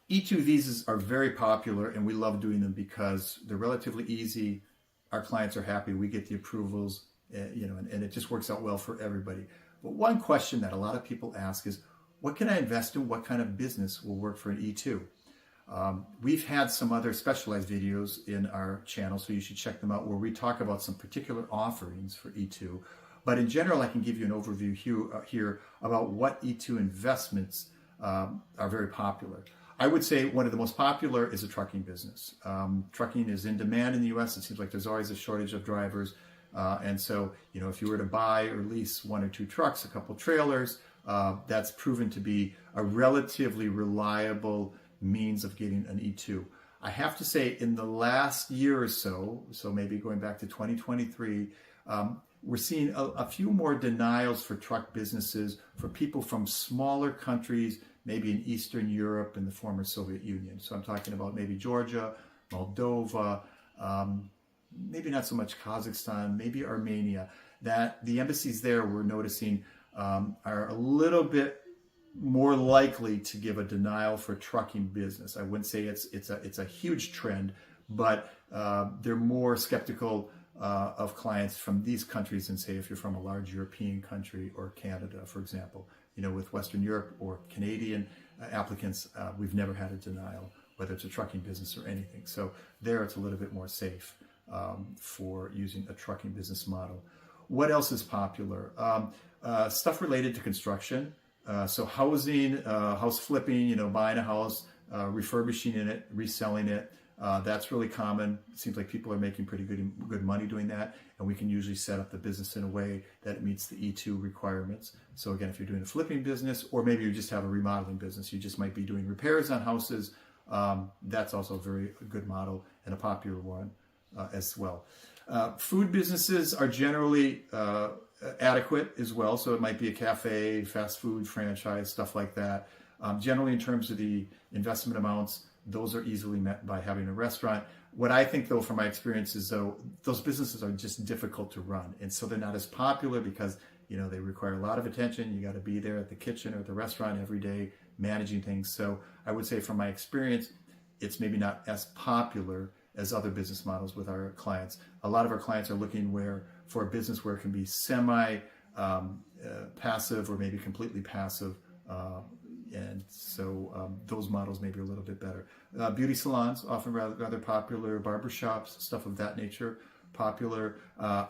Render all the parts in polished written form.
E-2 visas are very popular, and we love doing them because they're relatively easy. Our clients are happy. We get the approvals, and it just works out well for everybody. But one question that a lot of people ask is, what can I invest in? What kind of business will work for an E-2? We've had some other specialized videos in our channel, so you should check them out, where we talk about some particular offerings for E-2. But in general, I can give you an overview here about what E-2 investments are very popular. I would say one of the most popular is a trucking business. Trucking is in demand in the U.S. It seems like there's always a shortage of drivers. And so, if you were to buy or lease 1 or 2 trucks, a couple trailers, that's proven to be a relatively reliable means of getting an E-2. I have to say, in the last year or so maybe going back to 2023, we're seeing a few more denials for truck businesses for people from smaller countries, maybe in Eastern Europe and the former Soviet Union. So I'm talking about maybe Georgia, Moldova, maybe not so much Kazakhstan, maybe Armenia, that the embassies there, we're noticing, are a little bit more likely to give a denial for trucking business. I wouldn't say it's a huge trend, but they're more skeptical of clients from these countries than, say, if you're from a large European country or Canada, for example. With Western Europe or Canadian applicants, we've never had a denial, whether it's a trucking business or anything. So there it's a little bit more safe for using a trucking business model. What else is popular? Stuff related to construction. So housing, house flipping, buying a house, refurbishing it, reselling it. That's really common. It seems like people are making pretty good money doing that, and we can usually set up the business in a way that it meets the E-2 requirements. So again, if you're doing a flipping business, or maybe you just have a remodeling business, you just might be doing repairs on houses, that's also a very good model and a popular one as well. Food businesses are generally adequate as well, so it might be a cafe, fast food franchise, stuff like that. Generally, in terms of the investment amounts, those are easily met by having a restaurant. What I think, though, from my experience is, though, those businesses are just difficult to run. And so they're not as popular because, they require a lot of attention. You got to be there at the kitchen or at the restaurant every day managing things. So I would say from my experience, it's maybe not as popular as other business models with our clients. A lot of our clients are looking for a business where it can be semi-passive or maybe completely passive. And so those models may be a little bit better. Beauty salons, often rather popular. Barbershops, stuff of that nature, popular.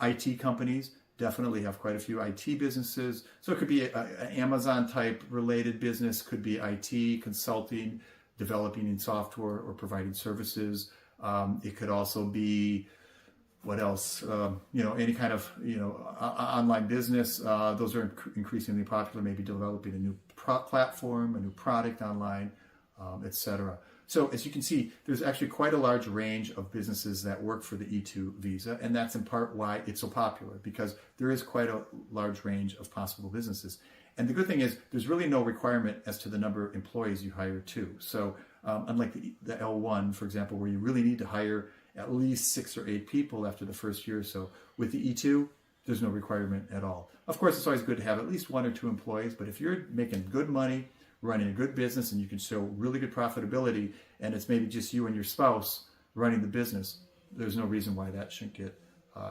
IT companies definitely have quite a few IT businesses. So it could be an Amazon type related business, could be IT, consulting, developing in software or providing services. It could also be, what else? Any kind of, online business. Those are increasingly popular, maybe developing a new platform, a new product online, etc. So as you can see, there's actually quite a large range of businesses that work for the E-2 visa, and that's in part why it's so popular, because there is quite a large range of possible businesses. And the good thing is there's really no requirement as to the number of employees you hire too. So unlike the L1, for example, where you really need to hire at least 6 or 8 people after the first year or so, with the E-2, there's no requirement at all. Of course, it's always good to have at least 1 or 2 employees, but if you're making good money, running a good business, and you can show really good profitability, and it's maybe just you and your spouse running the business, there's no reason why that shouldn't get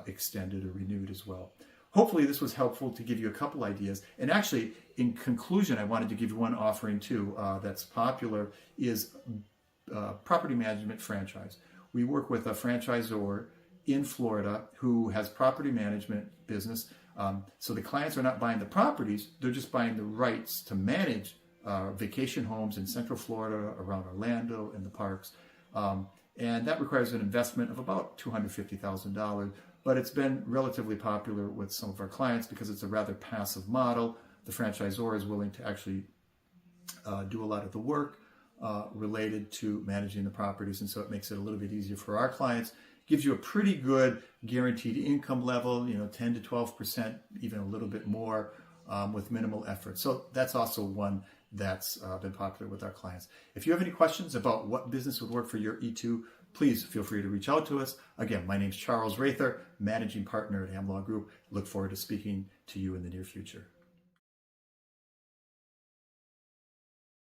extended or renewed as well. Hopefully this was helpful to give you a couple ideas. And actually, in conclusion, I wanted to give you one offering too that's popular, is property management franchise. We work with a franchisor in Florida who has property management business. So the clients are not buying the properties, they're just buying the rights to manage vacation homes in Central Florida, around Orlando, in the parks. And that requires an investment of about $250,000. But it's been relatively popular with some of our clients because it's a rather passive model. The franchisor is willing to actually do a lot of the work related to managing the properties, and so it makes it a little bit easier for our clients. Gives you a pretty good guaranteed income level, 10 to 12%, even a little bit more, with minimal effort. So that's also one that's been popular with our clients. If you have any questions about what business would work for your E-2, please feel free to reach out to us. Again, my name's Charles Rather, Managing Partner at Ham Law Group. Look forward to speaking to you in the near future.